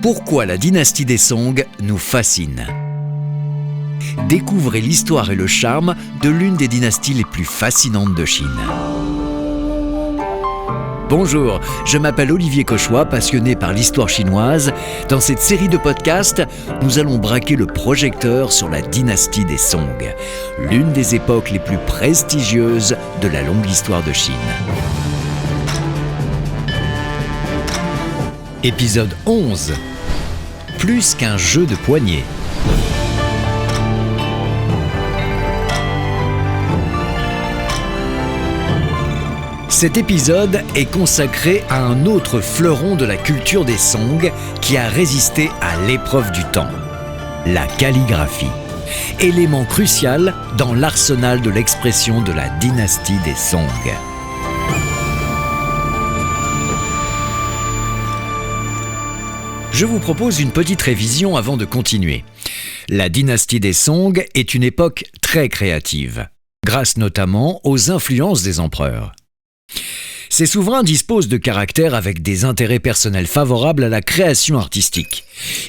Pourquoi la dynastie des Song nous fascine? Découvrez l'histoire et le charme de l'une des dynasties les plus fascinantes de Chine. Bonjour, je m'appelle Olivier Cauchois, passionné par l'histoire chinoise. Dans cette série de podcasts, nous allons braquer le projecteur sur la dynastie des Song, l'une des époques les plus prestigieuses de la longue histoire de Chine. Épisode 11. Plus qu'un jeu de poignets. Cet épisode est consacré à un autre fleuron de la culture des Song qui a résisté à l'épreuve du temps, la calligraphie, élément crucial dans l'arsenal de l'expression de la dynastie des Song. Je vous propose une petite révision avant de continuer. La dynastie des Song est une époque très créative, grâce notamment aux influences des empereurs. Ces souverains disposent de caractères avec des intérêts personnels favorables à la création artistique.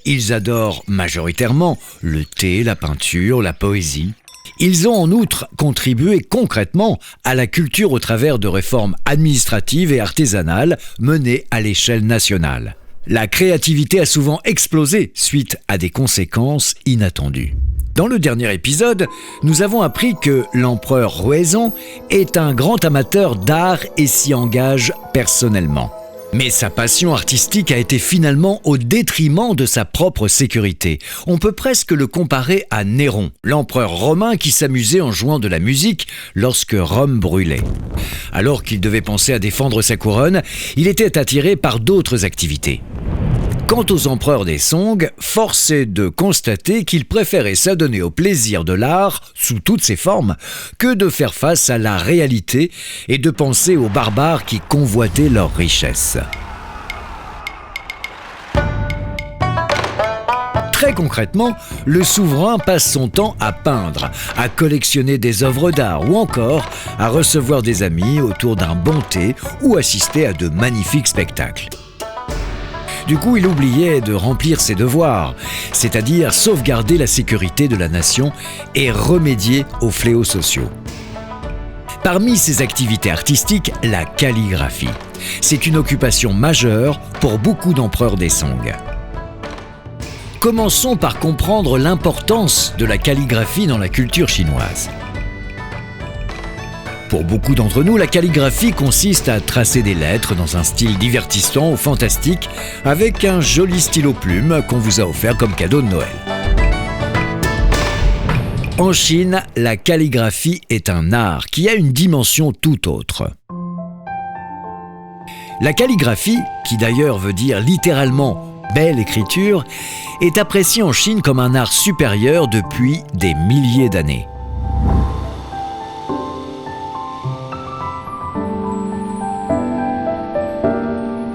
Ils adorent majoritairement le thé, la peinture, la poésie. Ils ont en outre contribué concrètement à la culture au travers de réformes administratives et artisanales menées à l'échelle nationale. La créativité a souvent explosé suite à des conséquences inattendues. Dans le dernier épisode, nous avons appris que l'empereur Ruizong est un grand amateur d'art et s'y engage personnellement. Mais sa passion artistique a été finalement au détriment de sa propre sécurité. On peut presque le comparer à Néron, l'empereur romain qui s'amusait en jouant de la musique lorsque Rome brûlait. Alors qu'il devait penser à défendre sa couronne, il était attiré par d'autres activités. Quant aux empereurs des Song, force est de constater qu'ils préféraient s'adonner au plaisir de l'art, sous toutes ses formes, que de faire face à la réalité et de penser aux barbares qui convoitaient leurs richesses. Très concrètement, le souverain passe son temps à peindre, à collectionner des œuvres d'art ou encore à recevoir des amis autour d'un bon thé ou assister à de magnifiques spectacles. Du coup, il oubliait de remplir ses devoirs, c'est-à-dire sauvegarder la sécurité de la nation et remédier aux fléaux sociaux. Parmi ses activités artistiques, la calligraphie. C'est une occupation majeure pour beaucoup d'empereurs des Song. Commençons par comprendre l'importance de la calligraphie dans la culture chinoise. Pour beaucoup d'entre nous, la calligraphie consiste à tracer des lettres dans un style divertissant ou fantastique avec un joli stylo plume qu'on vous a offert comme cadeau de Noël. En Chine, la calligraphie est un art qui a une dimension tout autre. La calligraphie, qui d'ailleurs veut dire littéralement « belle écriture », est appréciée en Chine comme un art supérieur depuis des milliers d'années.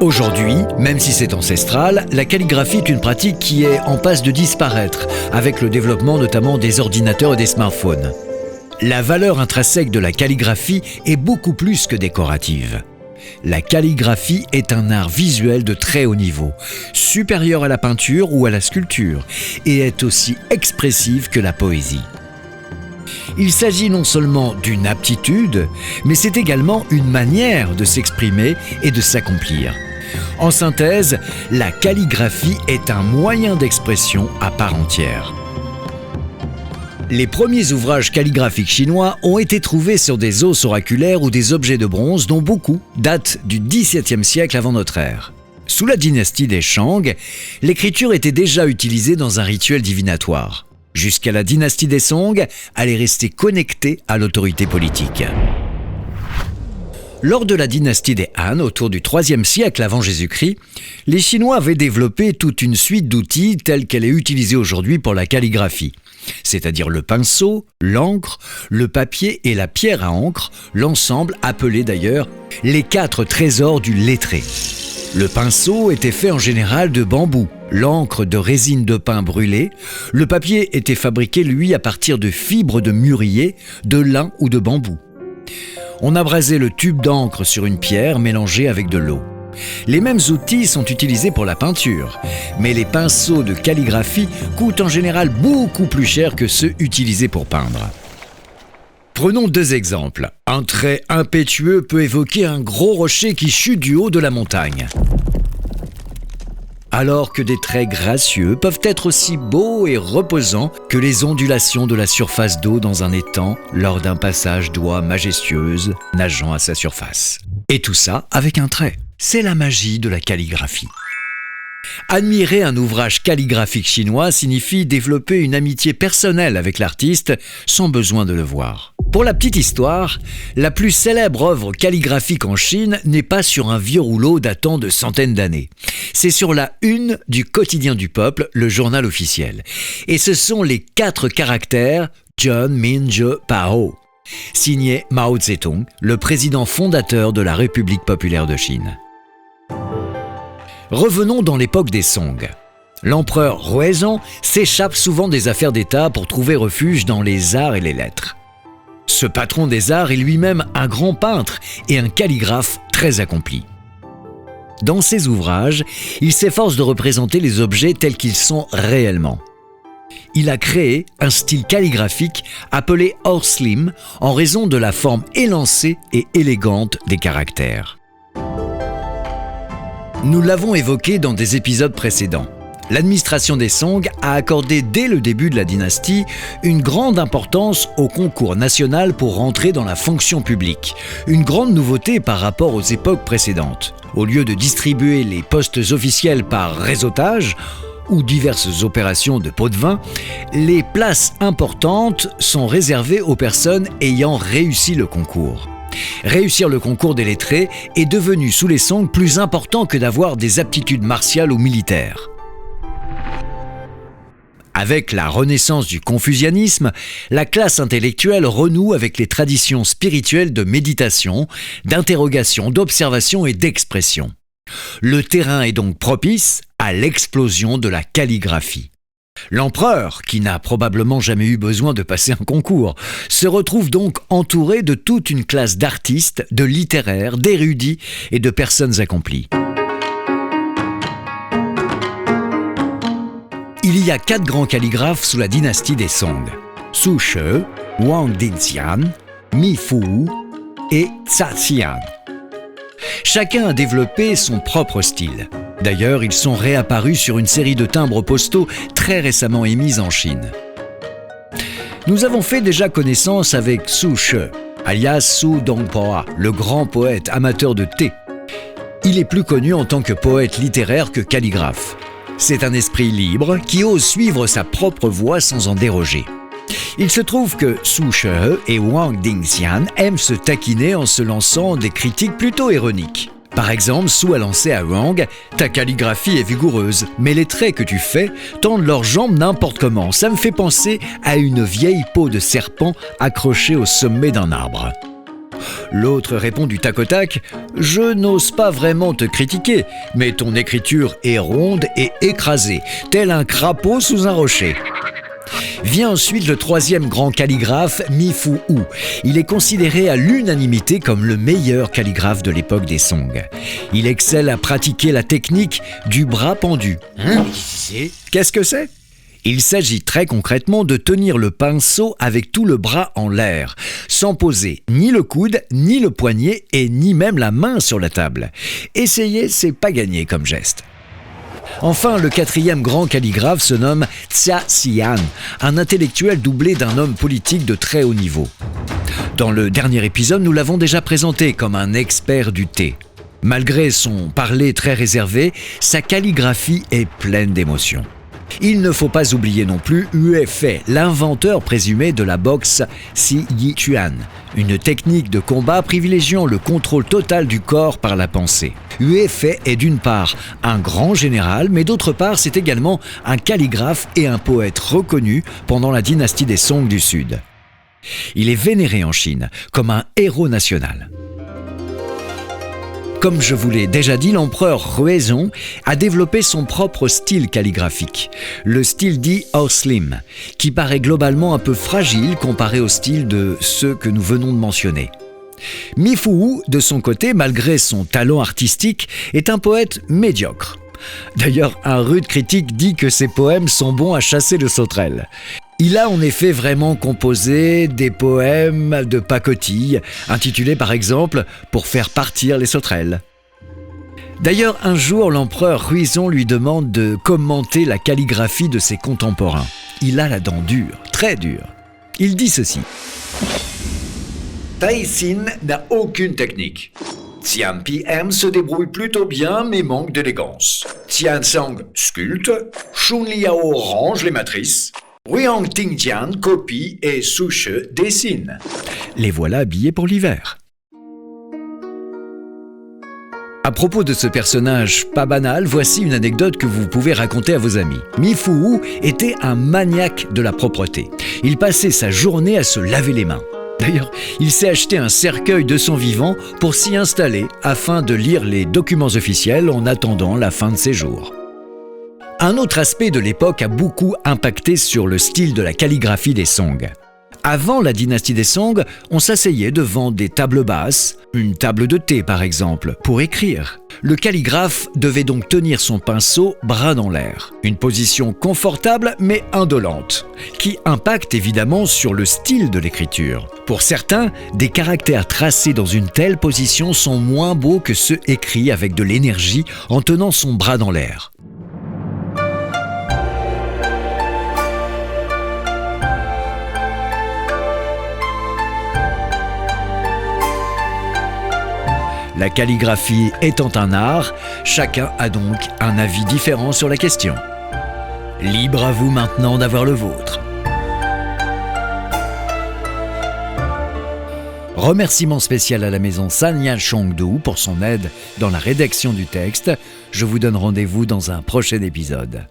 Aujourd'hui, même si c'est ancestral, la calligraphie est une pratique qui est en passe de disparaître, avec le développement notamment des ordinateurs et des smartphones. La valeur intrinsèque de la calligraphie est beaucoup plus que décorative. La calligraphie est un art visuel de très haut niveau, supérieur à la peinture ou à la sculpture, et est aussi expressive que la poésie. Il s'agit non seulement d'une aptitude, mais c'est également une manière de s'exprimer et de s'accomplir. En synthèse, la calligraphie est un moyen d'expression à part entière. Les premiers ouvrages calligraphiques chinois ont été trouvés sur des os oraculaires ou des objets de bronze dont beaucoup datent du XVIIe siècle avant notre ère. Sous la dynastie des Shang, l'écriture était déjà utilisée dans un rituel divinatoire. Jusqu'à la dynastie des Song, elle est restée connectée à l'autorité politique. Lors de la dynastie des Han, autour du IIIe siècle avant Jésus-Christ, les Chinois avaient développé toute une suite d'outils telle qu'elle est utilisée aujourd'hui pour la calligraphie, c'est-à-dire le pinceau, l'encre, le papier et la pierre à encre, l'ensemble appelé d'ailleurs les 4 trésors du lettré. Le pinceau était fait en général de bambou, l'encre de résine de pin brûlée, le papier était fabriqué lui à partir de fibres de mûrier, de lin ou de bambou. On abrasait le tube d'encre sur une pierre mélangée avec de l'eau. Les mêmes outils sont utilisés pour la peinture, mais les pinceaux de calligraphie coûtent en général beaucoup plus cher que ceux utilisés pour peindre. Prenons 2 exemples. Un trait impétueux peut évoquer un gros rocher qui chute du haut de la montagne, alors que des traits gracieux peuvent être aussi beaux et reposants que les ondulations de la surface d'eau dans un étang lors d'un passage d'oies majestueuses nageant à sa surface. Et tout ça avec un trait. C'est la magie de la calligraphie. Admirer un ouvrage calligraphique chinois signifie développer une amitié personnelle avec l'artiste sans besoin de le voir. Pour la petite histoire, la plus célèbre œuvre calligraphique en Chine n'est pas sur un vieux rouleau datant de centaines d'années. C'est sur la une du Quotidien du Peuple, le journal officiel. Et ce sont les 4 caractères Zhen Min Zhe Pao, signé Mao Zedong, le président fondateur de la République populaire de Chine. Revenons dans l'époque des Song. L'empereur Huizong s'échappe souvent des affaires d'État pour trouver refuge dans les arts et les lettres. Ce patron des arts est lui-même un grand peintre et un calligraphe très accompli. Dans ses ouvrages, il s'efforce de représenter les objets tels qu'ils sont réellement. Il a créé un style calligraphique appelé Horslim en raison de la forme élancée et élégante des caractères. Nous l'avons évoqué dans des épisodes précédents. L'administration des Song a accordé dès le début de la dynastie une grande importance au concours national pour rentrer dans la fonction publique. Une grande nouveauté par rapport aux époques précédentes. Au lieu de distribuer les postes officiels par réseautage ou diverses opérations de pot de vin, les places importantes sont réservées aux personnes ayant réussi le concours. Réussir le concours des lettrés est devenu sous les Song plus important que d'avoir des aptitudes martiales ou militaires. Avec la renaissance du confucianisme, la classe intellectuelle renoue avec les traditions spirituelles de méditation, d'interrogation, d'observation et d'expression. Le terrain est donc propice à l'explosion de la calligraphie. L'empereur, qui n'a probablement jamais eu besoin de passer un concours, se retrouve donc entouré de toute une classe d'artistes, de littéraires, d'érudits et de personnes accomplies. Il y a 4 grands calligraphes sous la dynastie des Song: Su She, Wang Dingxian, Mi Fu et Xia Xian. Chacun a développé son propre style. D'ailleurs, ils sont réapparus sur une série de timbres postaux très récemment émis en Chine. Nous avons fait déjà connaissance avec Su She, alias Su Dongpo, le grand poète amateur de thé. Il est plus connu en tant que poète littéraire que calligraphe. C'est un esprit libre qui ose suivre sa propre voie sans en déroger. Il se trouve que Su She et Wang Dingxian aiment se taquiner en se lançant des critiques plutôt ironiques. Par exemple, Su a lancé à Wang « Ta calligraphie est vigoureuse, mais les traits que tu fais tendent leurs jambes n'importe comment. Ça me fait penser à une vieille peau de serpent accrochée au sommet d'un arbre. » L'autre répond du tac au tac « Je n'ose pas vraiment te critiquer, mais ton écriture est ronde et écrasée, tel un crapaud sous un rocher. » Vient ensuite le 3e grand calligraphe, Mi Fu. Il est considéré à l'unanimité comme le meilleur calligraphe de l'époque des Song. Il excelle à pratiquer la technique du bras pendu. Qu'est-ce que c'est ? Il s'agit très concrètement de tenir le pinceau avec tout le bras en l'air, sans poser ni le coude, ni le poignet et ni même la main sur la table. Essayer, c'est pas gagné comme geste. Enfin, le 4e grand calligraphe se nomme Xia Xian, un intellectuel doublé d'un homme politique de très haut niveau. Dans le dernier épisode, nous l'avons déjà présenté comme un expert du thé. Malgré son parler très réservé, sa calligraphie est pleine d'émotions. Il ne faut pas oublier non plus Yue Fei, l'inventeur présumé de la boxe Si Yi Chuan, une technique de combat privilégiant le contrôle total du corps par la pensée. Yue Fei est d'une part un grand général, mais d'autre part c'est également un calligraphe et un poète reconnu pendant la dynastie des Song du Sud. Il est vénéré en Chine comme un héros national. Comme je vous l'ai déjà dit, l'empereur Huizong a développé son propre style calligraphique, le style dit Horslim, qui paraît globalement un peu fragile comparé au style de ceux que nous venons de mentionner. Mi Fu, de son côté, malgré son talent artistique, est un poète médiocre. D'ailleurs, un rude critique dit que ses poèmes sont bons à chasser de sauterelles. Il a en effet vraiment composé des poèmes de pacotille, intitulés par exemple « Pour faire partir les sauterelles ». D'ailleurs, un jour, l'empereur Ruizong lui demande de commenter la calligraphie de ses contemporains. Il a la dent dure, très dure. Il dit ceci. Taixin n'a aucune technique. Tian PM se débrouille plutôt bien mais manque d'élégance. Tianzhang sculpte, Shun Liao range les matrices, Ruiyang Tingjian copie et Su She dessine. Les voilà habillés pour l'hiver. À propos de ce personnage pas banal, voici une anecdote que vous pouvez raconter à vos amis. Mi Fu était un maniaque de la propreté. Il passait sa journée à se laver les mains. D'ailleurs, il s'est acheté un cercueil de son vivant pour s'y installer afin de lire les documents officiels en attendant la fin de ses jours. Un autre aspect de l'époque a beaucoup impacté sur le style de la calligraphie des Song. Avant la dynastie des Song, on s'asseyait devant des tables basses, une table de thé par exemple, pour écrire. Le calligraphe devait donc tenir son pinceau bras dans l'air. Une position confortable mais indolente, qui impacte évidemment sur le style de l'écriture. Pour certains, des caractères tracés dans une telle position sont moins beaux que ceux écrits avec de l'énergie en tenant son bras dans l'air. La calligraphie étant un art, chacun a donc un avis différent sur la question. Libre à vous maintenant d'avoir le vôtre. Remerciement spécial à la maison Sanya Chongdu pour son aide dans la rédaction du texte. Je vous donne rendez-vous dans un prochain épisode.